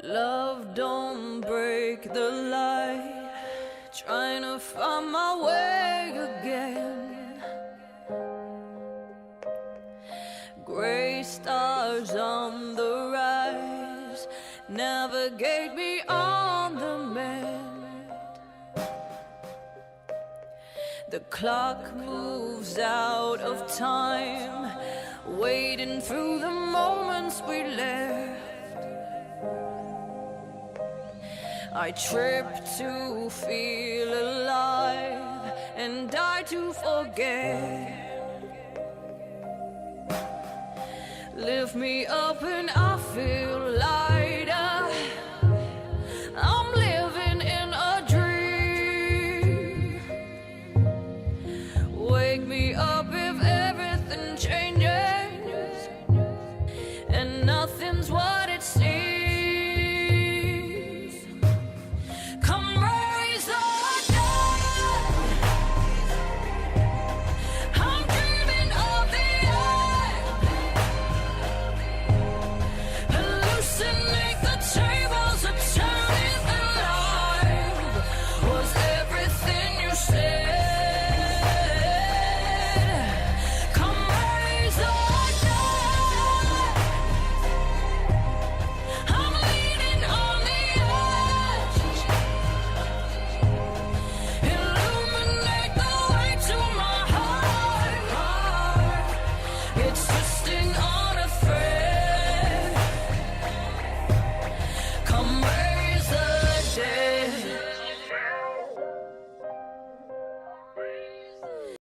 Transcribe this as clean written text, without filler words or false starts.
Love, don't break the light, trying to find my way again. Gray stars on the rise, navigate me on the mend. The clock moves out of time, waiting through the moments we left. I trip to feel alive and die to forget. Lift me up and I feel